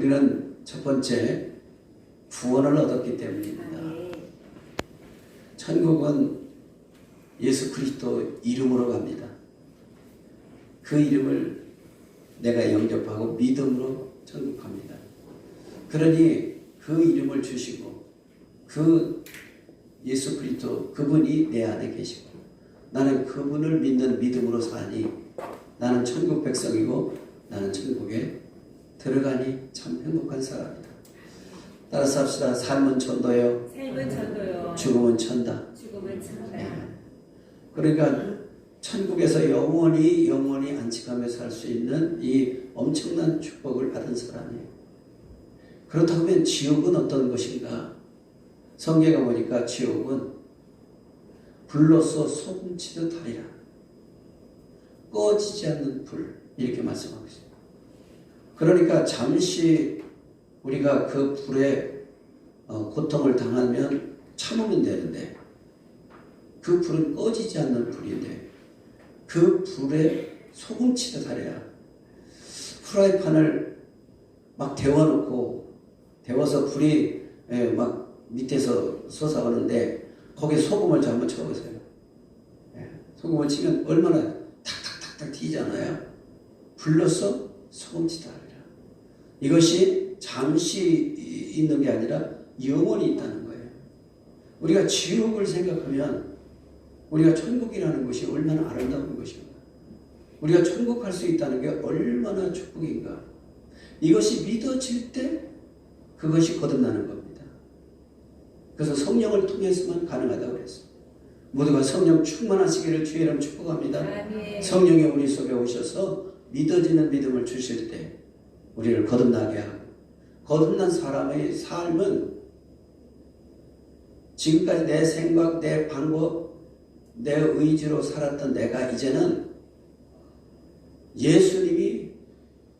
우리는 첫 번째 구원을 얻었기 때문입니다. 천국은 예수 그리스도 이름으로 갑니다. 그 이름을 내가 영접하고 믿음으로 천국 갑니다. 그러니 그 이름을 주시고 그 예수 그리스도 그분이 내 안에 계시고 나는 그분을 믿는 믿음으로 사니 나는 천국 백성이고 나는 천국에 들어가니 참 행복한 사람이다. 따라서 합시다. 삶은 천도요. 삶은 천도요. 죽음은 천다. 죽음은 천다. 그러니까 천국에서 영원히 안식하며 살 수 있는 이 엄청난 축복을 받은 사람이에요. 그렇다면 지옥은 어떤 것인가? 성경에 보니까 지옥은 불로써 소금치듯 하리라. 꺼지지 않는 불, 이렇게 말씀하고 있어요. 그러니까 잠시 우리가 그 불에 고통을 당하면 참으면 되는데 그 불은 꺼지지 않는 불인데 그 불에 소금치듯 하리라. 프라이팬을 막 데워서 불이 막 밑에서 솟아오는데 거기에 소금을 한번 쳐보세요. 소금을 치면 얼마나 탁탁탁탁 튀잖아요. 불로써 소금치다 하리라. 이것이 잠시 있는 게 아니라 영원히 있다는 거예요. 우리가 지옥을 생각하면 우리가 천국이라는 것이 얼마나 아름다운 것인가. 우리가 천국 갈 수 있다는 게 얼마나 축복인가. 이것이 믿어질 때 그것이 거듭나는 겁니다. 그래서 성령을 통해서만 가능하다고 그랬어요. 모두가 성령 충만하시기를 주의 이름 축복합니다. 아멘. 성령이 우리 속에 오셔서 믿어지는 믿음을 주실 때 우리를 거듭나게 하고 거듭난 사람의 삶은 지금까지 내 생각, 내 방법, 내 의지로 살았던 내가 이제는 예수님이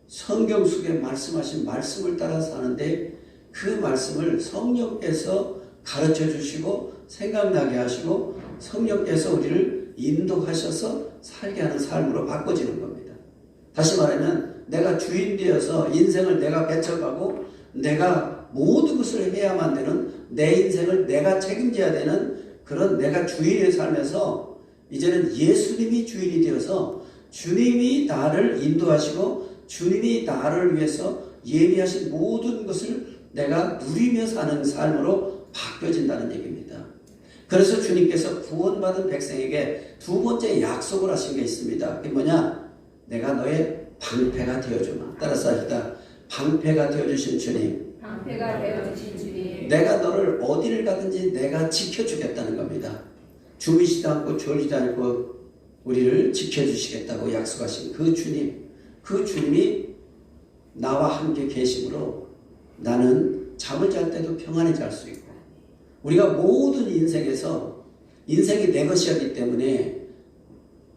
성경 속에 말씀하신 말씀을 따라 사는데 그 말씀을 성령께서 가르쳐 주시고 생각나게 하시고 성령께서 우리를 인도하셔서 살게 하는 삶으로 바꿔지는 겁니다. 다시 말하면 내가 주인 되어서 인생을 내가 배척하고 내가 모든 것을 해야만 되는 내 인생을 내가 책임져야 되는 그런 내가 주인의 삶에서 이제는 예수님이 주인이 되어서 주님이 나를 인도하시고 주님이 나를 위해서 예비하신 모든 것을 내가 누리며 사는 삶으로 바뀌어진다는 얘기입니다. 그래서 주님께서 구원받은 백성에게 두 번째 약속을 하신 게 있습니다. 그게 뭐냐? 내가 너의 방패가 되어주마. 따라서 하시다. 방패가 되어주신 주님. 방패가 되어주신 주님. 내가 너를 어디를 가든지 내가 지켜주겠다는 겁니다. 주무시지도 않고 졸지도 않고 우리를 지켜주시겠다고 약속하신 그 주님. 그 주님이 나와 함께 계심으로 나는 잠을 잘 때도 평안히 잘 수 있고 우리가 모든 인생에서 인생이 내 것이었기 때문에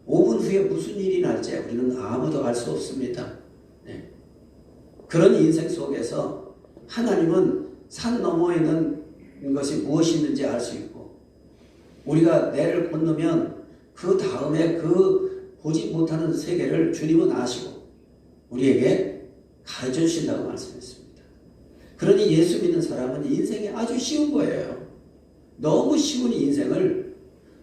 5분 후에 무슨 일이 날지 우리는 아무도 알 수 없습니다. 네. 그런 인생 속에서 하나님은 산 너머에 있는 것이 무엇이 있는지 알 수 있고 우리가 내를 건너면 그 다음에 그 보지 못하는 세계를 주님은 아시고 우리에게 가르쳐 주신다고 말씀했습니다. 그러니 예수 믿는 사람은 인생이 아주 쉬운 거예요. 너무 쉬운 인생을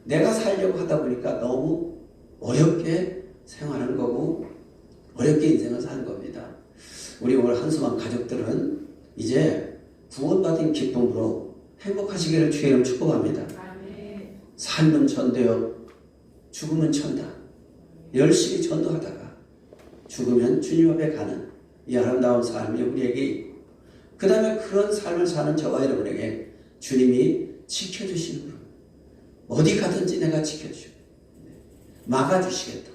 내가 살려고 하다 보니까 너무 어렵게 생활하는 거고 어렵게 인생을 사는 겁니다. 우리 오늘 한수만 가족들은 이제 구원받은 기쁨으로 행복하시기를 주의 이름 축복합니다. 아멘. 삶은 전도요 죽음은 천다. 열심히 전도하다가 죽으면 주님 앞에 가는 이 아름다운 삶이 우리에게 있고 그 다음에 그런 삶을 사는 저와 여러분에게 주님이 지켜주시는 분. 어디 가든지 내가 지켜주고 막아주시겠다.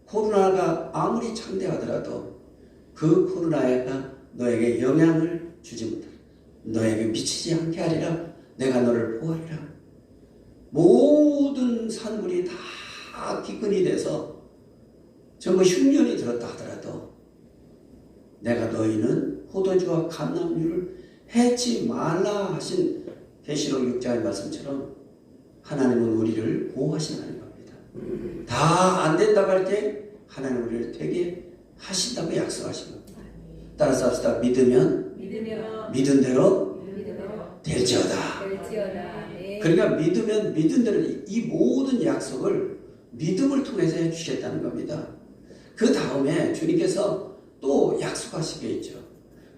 코로나가 아무리 창대하더라도 그 코로나가 너에게 영향을 주지 못하리라. 너에게 미치지 않게 하리라. 내가 너를 보호하리라. 모든 산물이 다 기근이 돼서 전부 흉년이 들었다 하더라도 내가 너희는 포도주와 감람류를 해치 말라 하신 계시록 6장의 말씀처럼 하나님은 우리를 보호하신다는 겁니다. 다 안 된다고 할 때 하나님 우리를 되게 하신다고 약속하신 겁니다. 따라서 합시다. 믿으면 믿은 대로 믿으며 될지어다. 될지어다. 네. 그러니까 믿으면 믿은 대로 이 모든 약속을 믿음을 통해서 해주시겠다는 겁니다. 그 다음에 주님께서 또 약속하신 게 있죠.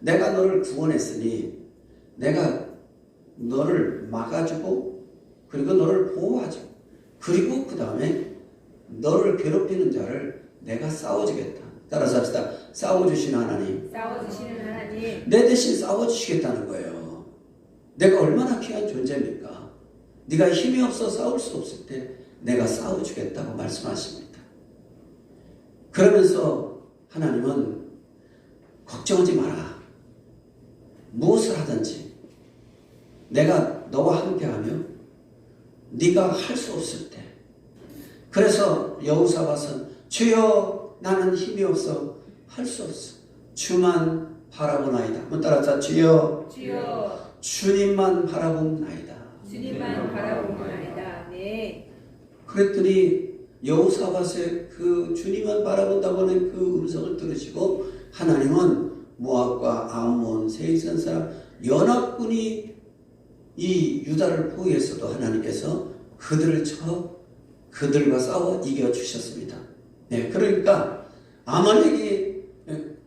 내가 너를 구원했으니 내가 너를 막아주고 그리고 너를 보호하죠. 그리고 그 다음에 너를 괴롭히는 자를 내가 싸워주겠다. 따라서 합시다. 싸워주시는 하나님. 싸워주시는 하나님. 내 대신 싸워주시겠다는 거예요. 내가 얼마나 귀한 존재입니까? 네가 힘이 없어 싸울 수 없을 때 내가 싸워주겠다고 말씀하십니다. 그러면서 하나님은 걱정하지 마라. 무엇을 하든지 내가 너와 함께하며 네가 할 수 없을 때 그래서 여호사밧은 주여 나는 힘이 없어 할 수 없어 주만 바라보나이다. 한번 따라서 주여 주여 주님만 바라보나이다. 주님만 바라보나이다. 네. 그랬더니 여호사밧의 그 주님만 바라본다고 하는 그 음성을 들으시고 하나님은 모압과 암몬 세이선 사람 연합군이 이 유다를 포위했어도 하나님께서 그들과 싸워 이겨주셨습니다. 네, 그러니까 아말렉이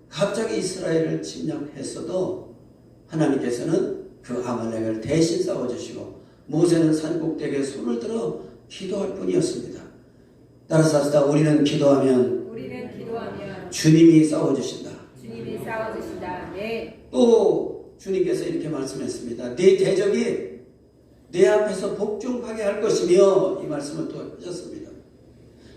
갑자기 이스라엘을 침략했어도 하나님께서는 그 아말렉을 대신 싸워주시고 모세는 산꼭대기에 손을 들어 기도할 뿐이었습니다. 따라서 합시다. 우리는 기도하면 주님이 싸워주신다. 주님이 싸워주신다. 네. 또 주님께서 이렇게 말씀했습니다. 네 대적이 내 앞에서 복종하게 할 것이며 이 말씀을 또 하셨습니다.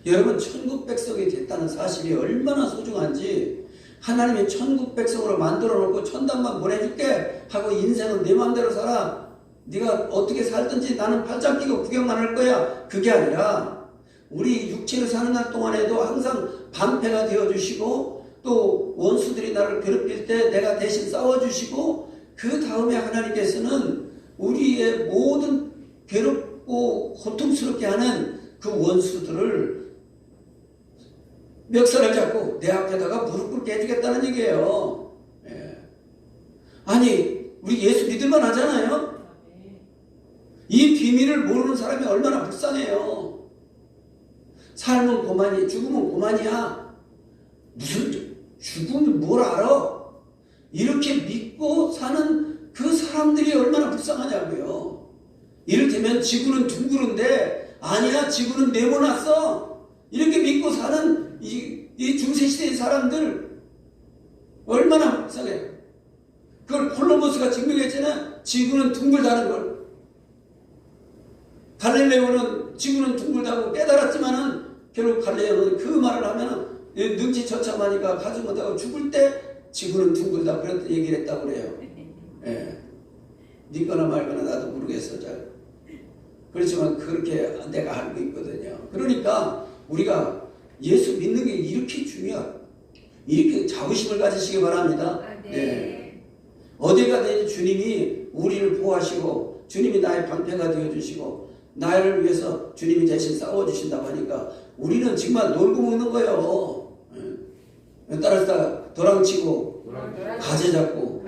여러분 천국 백성이 됐다는 사실이 얼마나 소중한지 하나님이 천국 백성으로 만들어 놓고 천당만 보내줄게 하고 인생은 내 마음대로 살아. 네가 어떻게 살든지 나는 팔짱 끼고 구경만 할 거야. 그게 아니라 우리 육체로 사는 날 동안에도 항상 방패가 되어주시고 또 원수들이 나를 괴롭힐 때 내가 대신 싸워주시고 그 다음에 하나님께서는 우리의 모든 괴롭고 고통스럽게 하는 그 원수들을 멱살을 잡고 내 앞에다가 무릎 꿇게 해주겠다는 얘기예요. 예. 아니 우리 예수 믿을만 하잖아요. 이 비밀을 모르는 사람이 얼마나 불쌍해요. 삶은 고만이 죽음은 고만이야. 무슨 죽음이 뭘 알아? 이렇게 믿고 사는 그 사람들이 얼마나 불쌍하냐고요. 이를테면 지구는 둥그런데 아니야 지구는 네모났어. 이렇게 믿고 사는 이 중세시대의 사람들 얼마나 불쌍해요. 그걸 콜럼버스가 증명했잖아. 지구는 둥글다는 걸. 갈릴레오는 지구는 둥글다고 깨달았지만은 결국 갈릴레오는 그 말을 하면은 능지처참하니까 가지 못하고 죽을 때 지구는 둥글다 그런 얘기를 했다고 그래요. 예. 믿거나 말거나 나도 모르겠어 잘. 그렇지만 그렇게 내가 알고 있거든요. 그러니까 우리가 예수 믿는 게 이렇게 중요하고 이렇게 자부심을 가지시기 바랍니다. 네. 예. 어딜 가든지 주님이 우리를 보호하시고 주님이 나의 방패가 되어주시고 나를 위해서 주님이 대신 싸워주신다고 하니까 우리는 정말 놀고 먹는 거예요. 예. 따라서 도랑치고 가재 잡고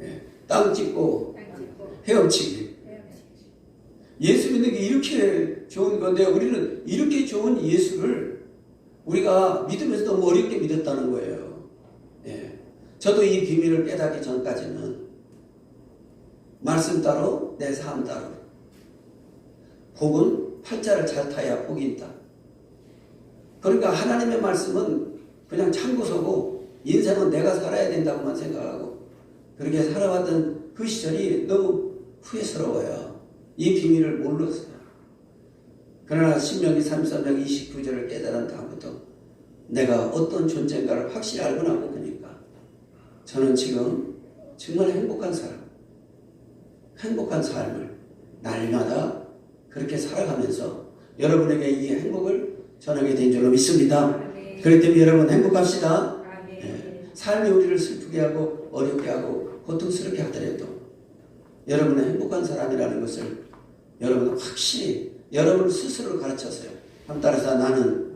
예. 땅 짚고 헤엄치기. 예수 믿는 게 이렇게 좋은 건데 우리는 이렇게 좋은 예수를 우리가 믿으면서 너무 어렵게 믿었다는 거예요. 예. 저도 이 비밀을 깨닫기 전까지는 말씀 따로 내 삶 따로 복은 팔자를 잘 타야 복이 있다. 그러니까 하나님의 말씀은 그냥 참고서고 인생은 내가 살아야 된다고만 생각하고 그렇게 살아왔던 그 시절이 너무 후회스러워요. 이 비밀을 몰랐어요. 그러나 신명기 33장 29절을 깨달은 다음부터 내가 어떤 존재인가를 확실히 알고 나고 보니까 저는 지금 정말 행복한 삶을 날마다 그렇게 살아가면서 여러분에게 이 행복을 전하게 된 줄로 믿습니다. 그렇기 때문에 여러분 행복합시다. 네. 삶이 우리를 슬프게 하고 어렵게 하고 고통스럽게 하더라도 여러분은 행복한 사람이라는 것을 여러분은 확실히 여러분 스스로를 가르쳤어요. 한번 따라서 나는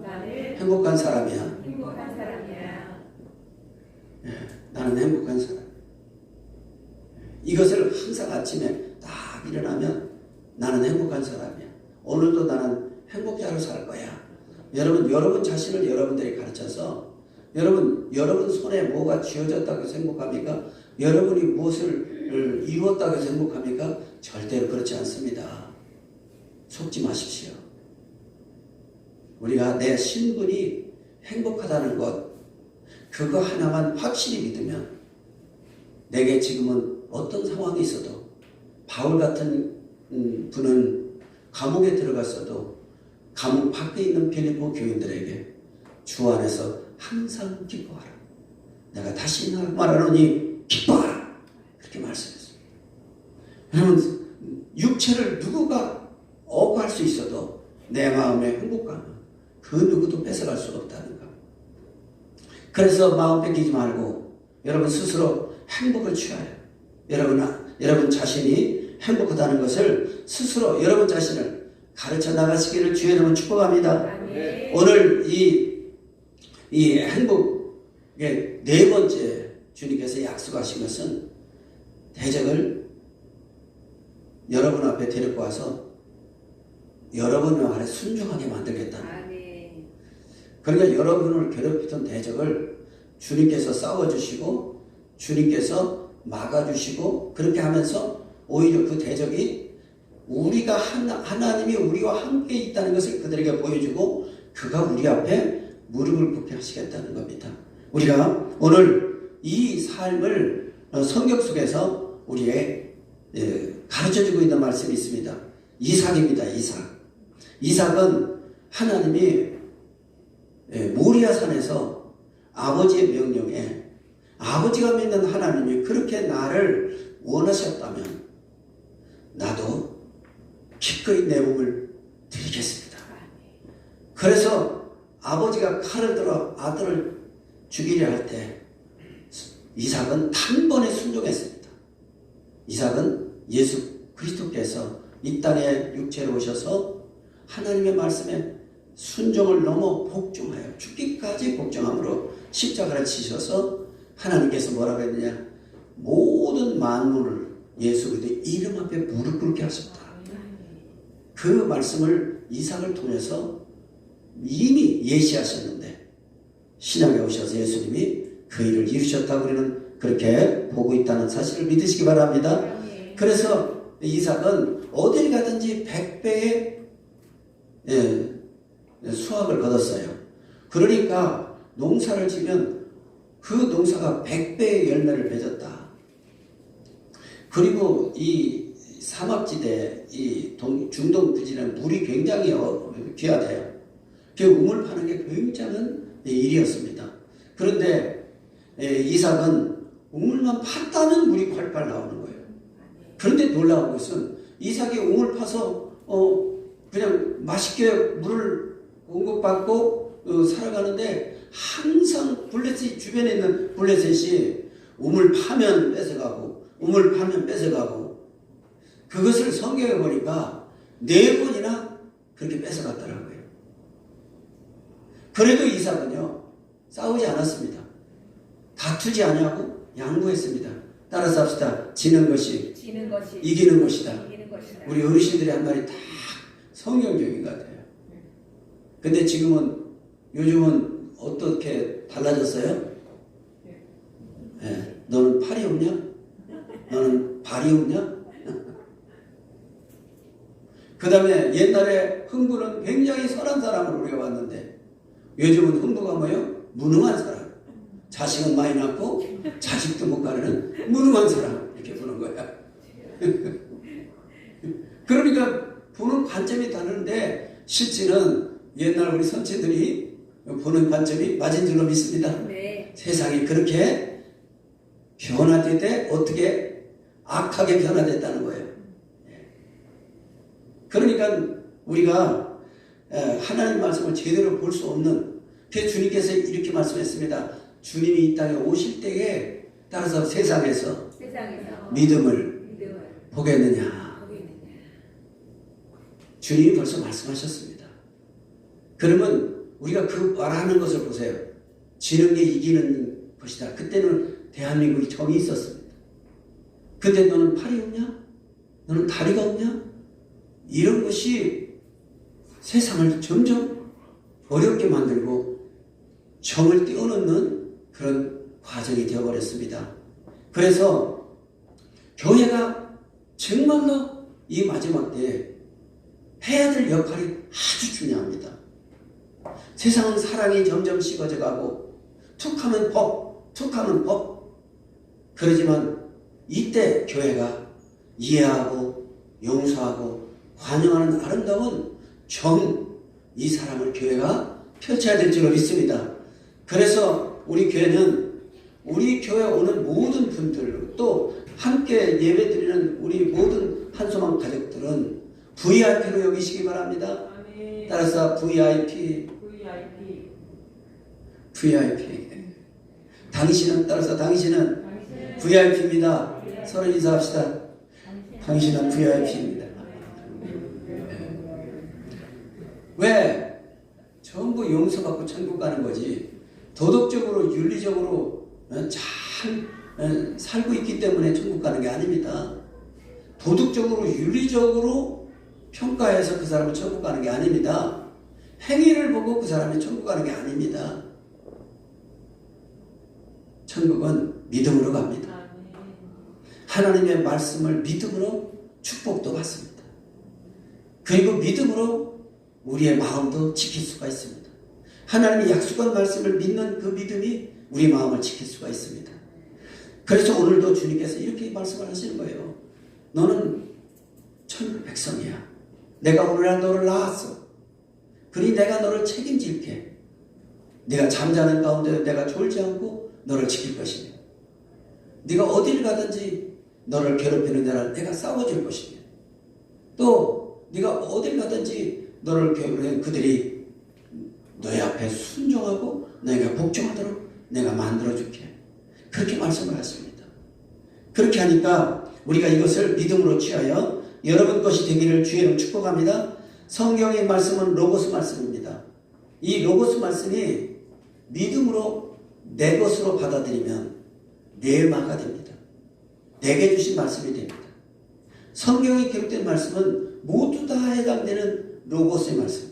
행복한 사람이야. 행복한 사람이야. 네. 나는 행복한 사람. 이것을 항상 아침에 딱 일어나면 나는 행복한 사람이야. 오늘도 나는 행복자로 살 거야. 여러분 자신을 여러분들이 가르쳐서 여러분 손에 뭐가 쥐어졌다고 생각합니까? 여러분이 무엇을 이루었다고 생각합니까? 절대로 그렇지 않습니다. 속지 마십시오. 우리가 내 신분이 행복하다는 것, 그거 하나만 확실히 믿으면 내게 지금은 어떤 상황이 있어도 바울 같은 분은 감옥에 들어갔어도 감옥 밖에 있는 빌립보 교인들에게 주 안에서 항상 기뻐하라. 내가 다시 말하노니 기뻐하라. 그렇게 말씀했어요. 여러분, 육체를 누구가 억할 수 있어도 내 마음의 행복감은 그 누구도 뺏어갈 수 없다는 것. 그래서 마음 뺏기지 말고 여러분 스스로 행복을 취하여 여러분 자신이 행복하다는 것을 스스로 여러분 자신을 가르쳐 나가시기를 주의 이름으로 축복합니다. 아멘. 오늘 이 행복의 네 번째 주님께서 약속하신 것은 대적을 여러분 앞에 데리고 와서 여러분 말에 순종하게 만들겠다는 거예요. 아멘. 그러니까 여러분을 괴롭히던 대적을 주님께서 싸워주시고 주님께서 막아주시고 그렇게 하면서 오히려 그 대적이 우리가 하나님이 우리와 함께 있다는 것을 그들에게 보여주고 그가 우리 앞에 무릎을 꿇게 하시겠다는 겁니다. 우리가 오늘 이 삶을 성경 속에서 우리의 가르쳐주고 있는 말씀이 있습니다. 이삭입니다. 이삭은 하나님이 모리아 산에서 아버지의 명령에 아버지가 믿는 하나님이 그렇게 나를 원하셨다면 나도 기꺼이 내 몸을 드리겠습니다. 그래서 아버지가 칼을 들어 아들을 죽이려 할 때 이삭은 단번에 순종했습니다. 이삭은 예수 그리스도께서 이 땅에 육체로 오셔서 하나님의 말씀에 순종을 넘어 복종하여 죽기까지 복종함으로 십자가를 치셔서 하나님께서 뭐라고 했느냐, 모든 만물을 예수 그리스도의 이름 앞에 무릎 꿇게 하셨다. 그 말씀을 이삭을 통해서 이미 예시하셨는데 신약에 오셔서 예수님이 그 일을 이루셨다고 우리는 그렇게 보고 있다는 사실을 믿으시기 바랍니다. 그래서 이삭은 어딜 가든지 100배의 수확을 거뒀어요. 그러니까 농사를 지면 그 농사가 100배의 열매를 맺었다. 그리고 이 사막지대, 이 중동 부지는 물이 굉장히 귀하대요. 그 우물 파는 게 굉장한 일이었습니다. 그런데 이삭은 우물만 팠다면 물이 콸콸 나오는 거예요. 그런데 놀라운 것은 이삭이 우물 파서 그냥 맛있게 물을 공급받고 살아가는데 항상 블레셋 주변에 있는 블레셋이 우물 파면 뺏어가고 우물 파면 뺏어가고 그것을 성경에 보니까 4번이나 그렇게 뺏어갔더라고요. 그래도 이삭은요 싸우지 않았습니다. 다투지 않냐고 양보했습니다. 따라서 합시다. 지는 것이 이기는 것이다. 우리 어르신들이 한 말이 다 성경적인 것 같아요. 근데 요즘은 어떻게 달라졌어요? 네. 너는 팔이 없냐? 너는 발이 없냐? 그 다음에 옛날에 흥부는 굉장히 선한 사람을 우리가 봤는데 요즘은 흥부가 뭐예요? 무능한 사람. 자식은 많이 낳고 자식도 못 가르는 무능한 사람 이렇게 보는 거야. 그러니까 보는 관점이 다른데 실제는 옛날 우리 선체들이 보는 관점이 맞은 줄로 믿습니다. 네. 세상이 그렇게 변화될 때 어떻게 악하게 변화됐다는 거예요. 그러니까 우리가 하나님 말씀을 제대로 볼 수 없는, 그래서 주님께서 이렇게 말씀했습니다. 주님이 이 땅에 오실 때에 따라서 세상에서 믿음을 보겠느냐. 주님이 벌써 말씀하셨습니다. 그러면 우리가 그 말하는 것을 보세요. 지는 게 이기는 것이다. 그때는 대한민국이 정이 있었습니다. 근데 너는 팔이 없냐? 너는 다리가 없냐? 이런 것이 세상을 점점 어렵게 만들고 정을 뛰어넘는 그런 과정이 되어버렸습니다. 그래서 교회가 정말로 이 마지막 때에 해야 될 역할이 아주 중요합니다. 세상은 사랑이 점점 식어져 가고 툭하면 법, 툭하면 법. 그러지만 이때 교회가 이해하고 용서하고 관용하는 아름다운 이 사람을 교회가 펼쳐야 될 줄로 믿습니다. 그래서 우리 교회는 우리 교회 오는 모든 분들 또 함께 예배드리는 우리 모든 한소망 가족들은 VIP로 여기시기 바랍니다. 따라서 VIP. 당신은 따라서 당신은 VIP입니다. 서로 인사합시다. 당신은 VIP입니다. 왜? 전부 용서받고 천국 가는 거지. 도덕적으로 윤리적으로 잘 살고 있기 때문에 천국 가는 게 아닙니다. 도덕적으로 윤리적으로 평가해서 그 사람은 천국 가는 게 아닙니다. 행위를 보고 그 사람이 천국 가는 게 아닙니다. 천국은 믿음으로 갑니다. 하나님의 말씀을 믿음으로 축복도 받습니다. 그리고 믿음으로 우리의 마음도 지킬 수가 있습니다. 하나님이 약속한 말씀을 믿는 그 믿음이 우리 마음을 지킬 수가 있습니다. 그래서 오늘도 주님께서 이렇게 말씀을 하시는 거예요. 너는 천국 백성이야. 내가 오늘날 너를 낳았어. 그러니 내가 너를 책임질게. 네가 잠자는 가운데 내가 졸지 않고 너를 지킬 것이며 네가 어딜 가든지 너를 괴롭히는 자를 내가 싸워줄 것이며 또 네가 어딜 가든지 너를 괴롭히는 그들이 너희 앞에 순종하고 너희가 복종하도록 내가 만들어줄게. 그렇게 말씀을 하십니다. 그렇게 하니까 우리가 이것을 믿음으로 취하여 여러분 것이 되기를 주의 이름 축복합니다. 성경의 말씀은 로고스 말씀입니다. 이 로고스 말씀이 믿음으로 내 것으로 받아들이면 뇌마가 됩니다. 내게 주신 말씀이 됩니다. 성경에 기록된 말씀은 모두 다 해당되는 로고스의 말씀.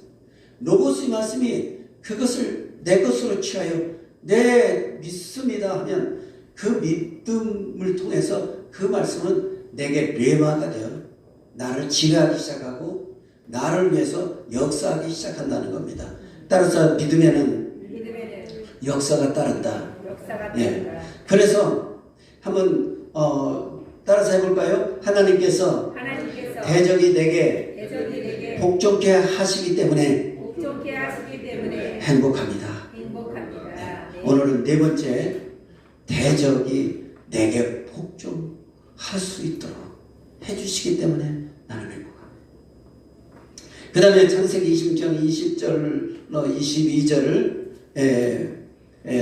로고스의 말씀이 그것을 내 것으로 취하여 내 믿습니다 하면 그 믿음을 통해서 그 말씀은 내게 뇌마가 되어 나를 지배하기 시작하고 나를 위해서 역사하기 시작한다는 겁니다. 따라서 믿음에는 역사가 따른다. 예. 그래서 한번 따라서 해볼까요? 하나님께서 대적이 내게 복종케 하시기 때문에 행복합니다. 네. 오늘은 네 번째, 대적이 내게 복종할 수 있도록 해주시기 때문에 나는 행복합니다. 그 다음에 창세기 20장 20절, 22절,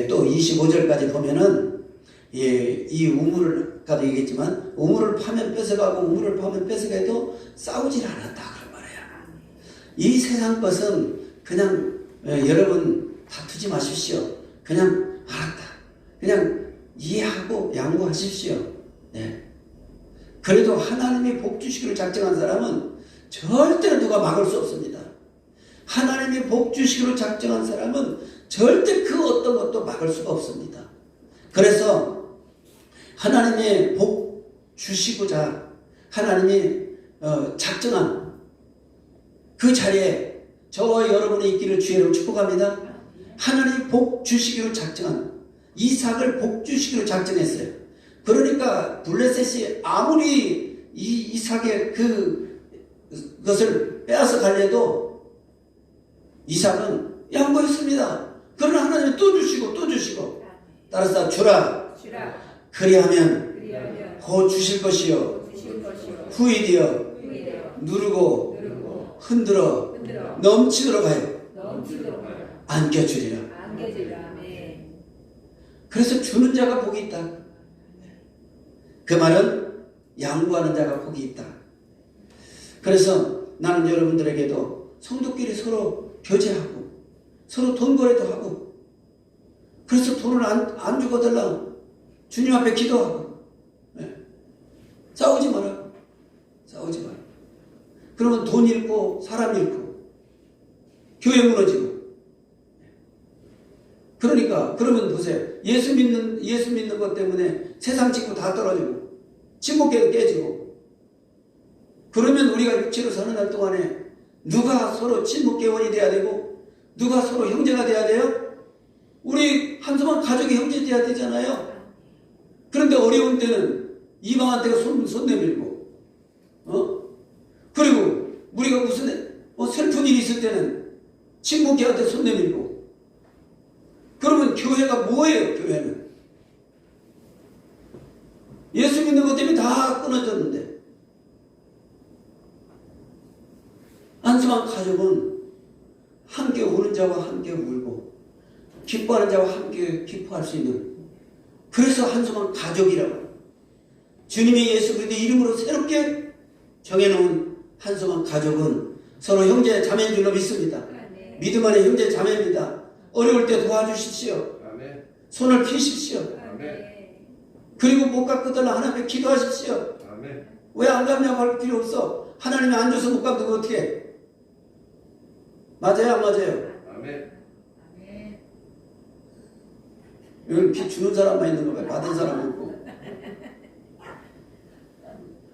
또 25절까지 보면은 이 우물을 아까도 얘기했지만 우물을 파면 뺏어가고 우물을 파면 뺏어가도 싸우질 않았다 그런 말이야. 이 세상 것은 그냥 여러분 다투지 마십시오. 그냥 알았다. 그냥 이해하고 양보하십시오. 네. 그래도 하나님이 복 주시기를 작정한 사람은 절대로 누가 막을 수 없습니다. 하나님이 복 주시기로 작정한 사람은 절대 그 어떤 것도 막을 수가 없습니다. 그래서 하나님의 복 주시고자 하나님이 작정한 그 자리에 저와 여러분의 있기를 주의로 축복합니다. 하나님이 복 주시기로 작정한 이삭을 복 주시기로 작정했어요. 그러니까 블레셋이 아무리 이삭의 그것을 빼앗아 가려도 이삭은 양보했습니다. 그러나 하나님이 또 주시고 또 주시고 따라서 주라. 그리하면 곧 주실 것이요 후이되어 누르고 흔들어 넘치도록 하여 안겨주리라. 그래서 주는 자가 복이 있다. 그 말은 양보하는 자가 복이 있다. 그래서 나는 여러분들에게도 성도끼리 서로 교제하고 서로 돈 거래도 하고 그래서 돈을 안 주고 달라고 주님 앞에 기도하고 싸우지 마라. 싸우지 마라. 그러면 돈 잃고 사람 잃고 교회 무너지고. 그러니까 그러면 보세요. 예수 믿는 것 때문에 세상 친구 다 떨어지고 친목계도 깨지고. 그러면 우리가 육체로 사는 날 동안에 누가 서로 친목계원이 돼야 되고 누가 서로 형제가 돼야 돼요? 우리 한수만 가족이 형제 돼야 되잖아요. 그런데 어려운 때는 이방한테가 손 내밀고, 그리고 우리가 무슨 슬픈 일이 있을 때는 친목계한테 손 내밀고. 그러면 교회가 뭐예요? 교회는 예수 믿는 것 때문에 다 끊어졌는데, 한수만 가족은 함께 우는 자와 함께 울고 기뻐하는 자와 함께 기뻐할 수 있는, 그래서 한수만 가족이라고 주님이 예수 그리스도의 이름으로 새롭게 정해놓은 한수만 가족은 서로 형제 자매인 줄로 믿습니다. 아멘. 믿음 안에 형제 자매입니다. 어려울 때 도와주십시오. 아멘. 손을 피십시오. 아멘. 그리고 못 갚거든 하나님께 기도하십시오. 아멘. 왜 안 갚냐고 할 필요 없어. 하나님이 안 줘서 못 갚으면 어떻게 해? 맞아요 안 맞아요? 아멘. 아멘. 여기 빚 주는 사람만 있는 거야. 받은 사람 없고.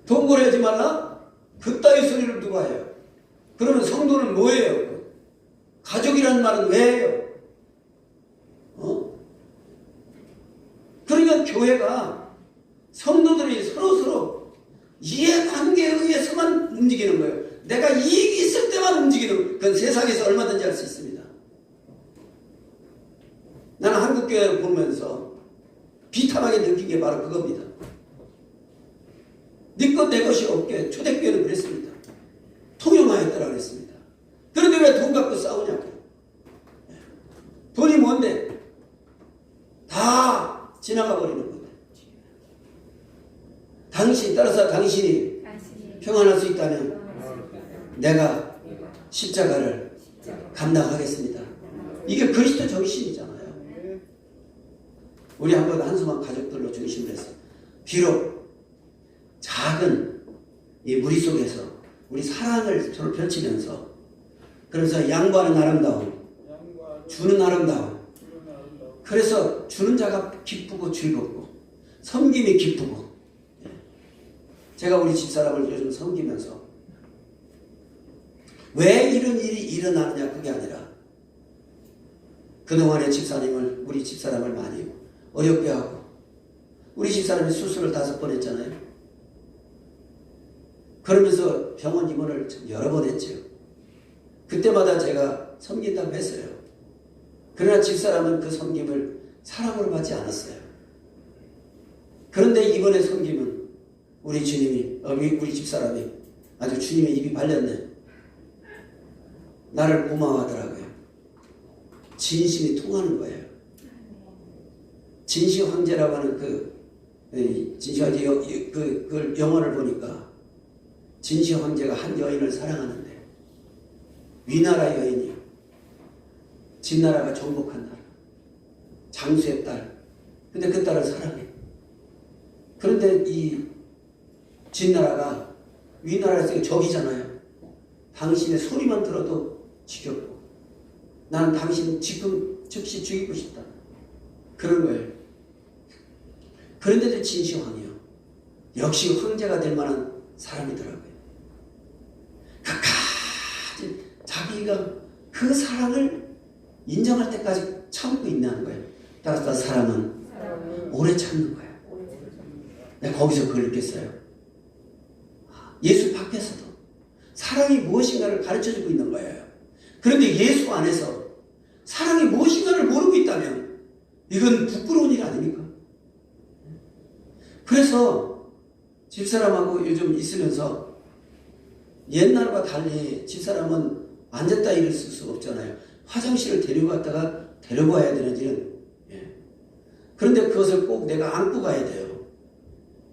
돈 거래하지 말라? 그따위 소리를 누가 해요? 그러면 성도는 뭐예요? 가족이라는 말은 왜 해요? 그러니까 교회가 성도들이 서로서로 이해관계에 의해서만 움직이는 거예요. 내가 이익이 있을 때만 움직이는, 그건 세상에서 얼마든지 할 수 있습니다. 나는 한국교회를 보면서 비참하게 느낀 게 바로 그겁니다. 네 것 내 것이 없게 초대교회는 그랬습니다. 통용하였더라 그랬습니다. 그런데 왜 돈 갖고 싸우냐고. 돈이 뭔데? 다 지나가 버리는 건데. 따라서 당신이 평안할 수 있다면 내가 십자가를 감당하겠습니다. 이게 그리스도 정신이잖아요. 우리 한번 한수만 가족들로 중심을 해서 비록 작은 이 무리 속에서 우리 사랑을 서로 펼치면서, 그래서 양보하는 아름다움, 주는 아름다움, 그래서 주는 자가 기쁘고 즐겁고 섬김이 기쁘고. 제가 우리 집사람을 요즘 섬기면서 왜 이런 일이 일어나느냐 그게 아니라 그동안에 우리 집사람을 많이 어렵게 하고, 우리 집사람이 수술을 5번 했잖아요. 그러면서 병원 입원을 여러 번 했죠. 그때마다 제가 섬긴다고 했어요. 그러나 집사람은 그 섬김을 사랑으로 받지 않았어요. 그런데 이번에 섬김은 우리 주님이, 우리 집사람이 아주 주님의 입이 발렸네. 나를 고마워하더라고요. 진심이 통하는 거예요. 진시 황제라고 하는 진시 황제 그 영화를 보니까 진시 황제가 한 여인을 사랑하는데, 위나라 여인이요. 진나라가 정복한 나라. 장수의 딸. 근데 그 딸을 사랑해. 그런데 이 진나라가 위나라에서 적이잖아요. 당신의 소리만 들어도 지겹고, 나는 당신 지금 즉시 죽이고 싶다. 그런 거예요. 그런데도 진시황이요. 역시 황제가 될 만한 사람이더라고요. 끝까지 자기가 그 사랑을 인정할 때까지 참고 있는 거예요. 따라서 사랑은 오래 참는 거예요. 내가 거기서 그걸 느꼈어요. 예수 밖에서도 사랑이 무엇인가를 가르쳐주고 있는 거예요. 그런데 예수 안에서 사랑이 무엇인가를 모르고 있다면 이건 부끄러운 일 아닙니까? 그래서 집사람하고 요즘 있으면서 옛날과 달리 집사람은 앉았다 일을 쓸 수가 없잖아요. 화장실을 데려갔다가 데리고 와야 되는 일은. 그런데 그것을 꼭 내가 안고 가야 돼요.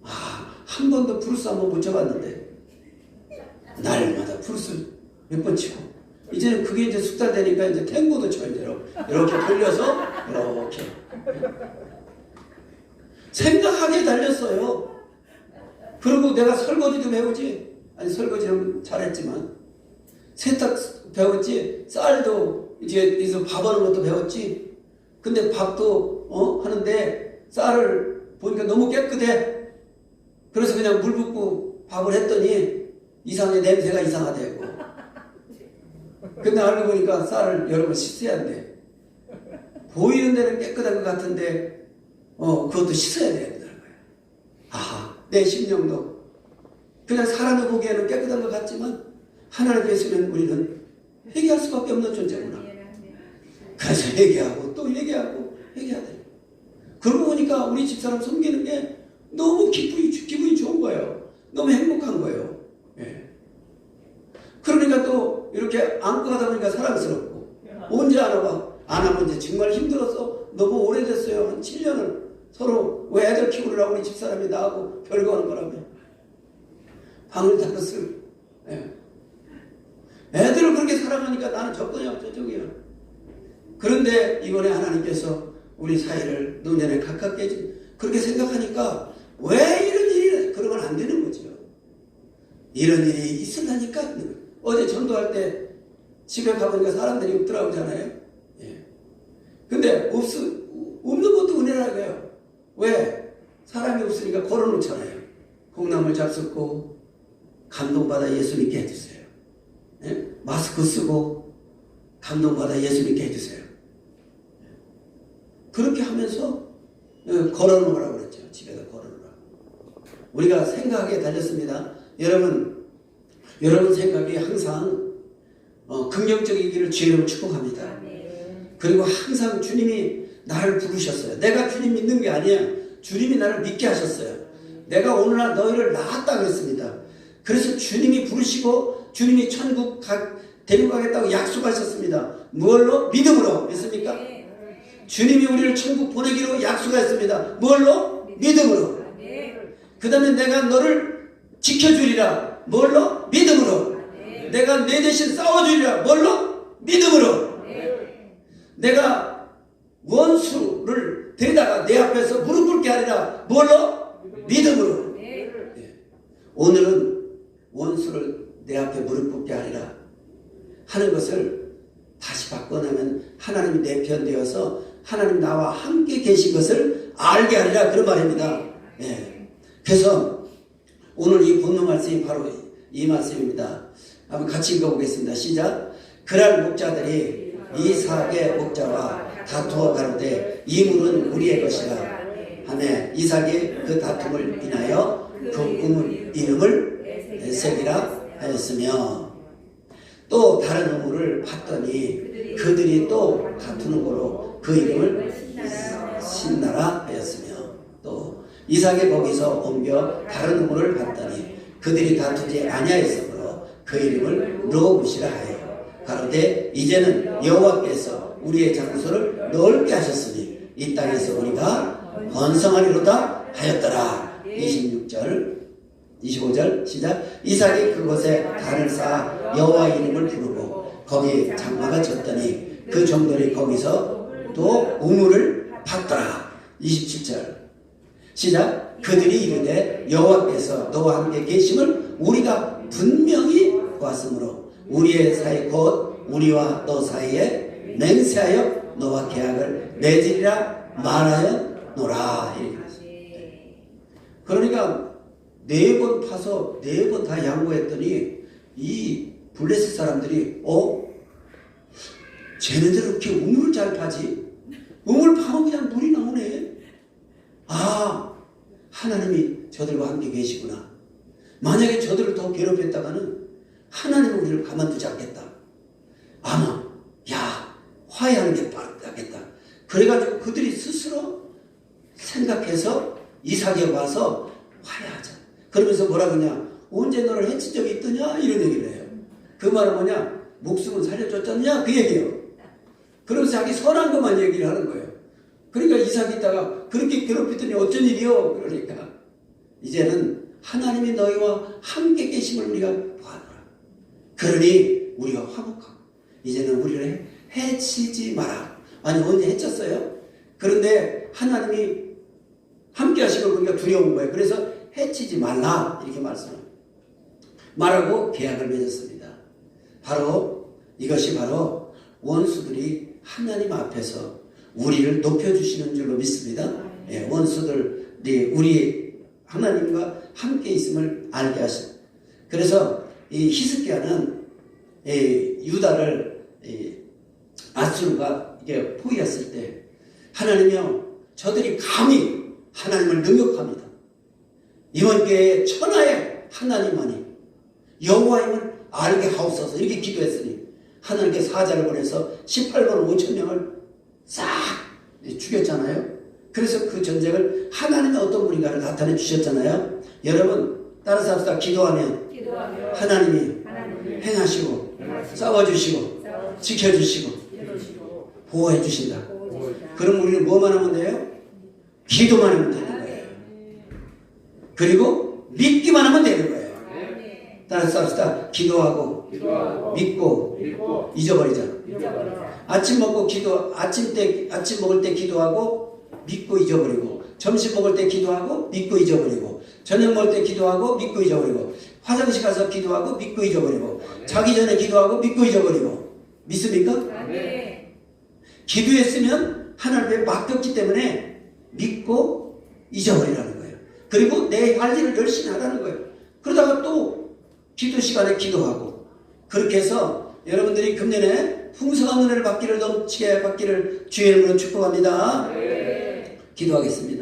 한 번도 프루스 한번 못 쳐봤는데 날마다 프루스 몇 번 치고, 이제는 그게 이제 숙달되니까 이제 탱고도 쳐야 돼요. 이렇게 돌려서 이렇게 생각하게 달렸어요. 그리고 내가 설거지도 배우지. 아니 설거지는 잘했지만 세탁 배웠지. 쌀도 이제 여기서 밥하는 것도 배웠지. 근데 밥도 하는데 쌀을 보니까 너무 깨끗해. 그래서 그냥 물 붓고 밥을 했더니 이상해. 냄새가 이상하대고. 근데 알고 보니까 쌀을 여러 번 씻어야 한대. 보이는 데는 깨끗한 것 같은데 그것도 씻어야 되는 거야. 아하, 내 심령도 그냥 사람이 보기에는 깨끗한 것 같지만 하나님께 있으면 우리는 회개할 수밖에 없는 존재구나. 그래서 회개하고 또 회개하고 회개해야 돼. 그러고 보니까 우리 집사람 섬기는 게 너무 기분이 좋은 거예요. 너무 행복한 거예요. 예. 그러니까 또 이렇게 안고 하다 보니까 사랑스럽고 언제 안 와봐? 안 하면 이제 정말 힘들어서 너무 오래됐어요. 한 7년을 서로 왜 애들 키우느라고 우리 집사람이 나하고 별거 하는 거라며. 방을 닫았어요. 예. 애들을 그렇게 사랑하니까 나는 접근이 없죠. 저기요. 그런데 이번에 하나님께서 우리 사이를 노년에 가깝게 해준 그렇게 생각하니까 왜 이런 일이 그러면 안 되는 거죠. 이런 일이 있으려니까. 어제 전도할 때 집에 가보니까 사람들이 없더라고잖아요. 예. 근데 없는 것도 은혜라고요. 왜? 사람이 없으니까 걸어놓잖아요. 콩나물 잡숫고 감동받아 예수 믿게 해주세요. 예? 마스크 쓰고 감동받아 예수 믿게 해주세요. 그렇게 하면서 걸어놓으라고 그랬죠. 집에다 걸어놓으라고. 우리가 생각하게 달렸습니다. 여러분 생각이 항상 긍정적이기를 주님을 축복합니다. 그리고 항상 주님이 나를 부르셨어요. 내가 주님 믿는 게 아니야. 주님이 나를 믿게 하셨어요. 내가 오늘날 너희를 낳았다 그랬습니다. 그래서 주님이 부르시고 주님이 천국 데리고 가겠다고 약속하셨습니다. 무엇로? 믿음으로. 믿습니까? 주님이 우리를 천국 보내기로 약속했습니다. 뭘로? 믿음으로. 그 다음에 내가 너를 지켜주리라. 뭘로? 믿음으로. 내가 내 대신 싸워주리라. 뭘로? 믿음으로. 내가 원수를 데려다가 내 앞에서 무릎 꿇게 하리라. 뭘로? 믿음으로. 오늘은 원수를 내 앞에 무릎 꿇게 하리라 하는 것을 다시 바꿔내면 하나님이 내 편 되어서 하나님 나와 함께 계신 것을 알게 하리라 그런 말입니다. 예. 그래서 오늘 이 본문 말씀이 바로 이 말씀입니다. 한번 같이 읽어보겠습니다. 시작. 그날 목자들이 이삭의 목자와 다투어 가로되 이 물은 우리의 것이라 하매 이삭이 그 다툼을 인하여 그 우물 이름을 에색이라 하였으며 또 다른 우물을 봤더니 그들이 또 다투는 거로 그 이름을 신나라 하였으며 또 이삭이 거기서 옮겨 다른 우물을 봤더니 그들이 다투지 아니하였으므로 그 이름을 르호봇이라 하여 가로되 이제는 여호와께서 우리의 장소를 넓게 하셨으니 이 땅에서 우리가 번성하리로다 하였더라. 25절 시작. 이삭이 그곳에 단을 쌓아 여호와 이름을 부르고 거기 장마가 졌더니 그 종들이 거기서 또 우물을 팠더라. 27절 시작. 그들이 이르되 여호와께서 너와 함께 계심을 우리가 분명히 보았으므로 우리의 사이 곧 우리와 너 사이에 맹세하여 너와 계약을 맺으리라 말하였노라. 그러니까 4번 파서 4번 다 양보했더니 이 블레셋 사람들이 쟤네들 이렇게 우물을 잘 파지? 우물 파면 그냥 물이 나오네. 아, 하나님이 저들과 함께 계시구나. 만약에 저들을 더 괴롭혔다가는 하나님은 우리를 가만두지 않겠다. 아마 화해하는 게 낫겠다. 그래가지고 그들이 스스로 생각해서 이삭에 와서 화해하자. 그러면서 뭐라 그러냐? 언제 너를 해친 적이 있더냐? 이런 얘기를 해요. 그 말은 뭐냐? 목숨은 살려줬잖냐? 그 얘기예요. 그러면서 자기 선한 것만 얘기를 하는 거예요. 그러니까 이삭이 있다가 그렇게 괴롭히더니 어쩐 일이요? 그러니까 이제는 하나님이 너희와 함께 계심을 우리가 보아노라. 그러니 우리가 화목하고 이제는 우리를 해치지 마라. 아니 언제 해쳤어요? 그런데 하나님이 함께 하시고 우리가 두려운 거예요. 그래서 해치지 말라 이렇게 말하고 계약을 맺었습니다. 바로 이것이 바로 원수들이 하나님 앞에서 우리를 높여주시는 줄로 믿습니다. 예, 원수들이 우리 하나님과 함께 있음을 알게 하십니다. 그래서 이 히스기야는 유다를 아수르가 이게 포위했을 때 하나님이요 저들이 감히 하나님을 능욕합니다. 이번 교회에 천하의 하나님만이 여호와임을 알게 하옵소서 이렇게 기도했으니 하나님께 사자를 보내서 18만 5천 명을 싹 죽였잖아요. 그래서 그 전쟁을 하나님의 어떤 분인가를 나타내 주셨잖아요. 여러분 따라서 합시다. 기도하면 하나님이 행하시고 싸워주시고 지켜주시고 보호해 주신다. 그럼 우리는 뭐만 하면 돼요? 기도만 하면 되는 거예요. 그리고 믿기만 하면 되는 거예요. 따라서 합시다. 기도하고 믿고 잊어버리자. 아침 먹을 때 기도하고 믿고 잊어버리고, 점심 먹을 때 기도하고 믿고 잊어버리고, 저녁 먹을 때 기도하고 믿고 잊어버리고, 화장실 가서 기도하고 믿고 잊어버리고, 자기 전에 기도하고 믿고 잊어버리고. 믿습니까? 기도했으면 하나님께 맡겼기 때문에 믿고 잊어버리라는 거예요. 그리고 내 할 일을 열심히 하라는 거예요. 그러다가 또 기도 시간에 기도하고, 그렇게 해서 여러분들이 금년에 풍성한 은혜를 받기를 넘치게 받기를 주의 이름으로 축복합니다. 기도하겠습니다.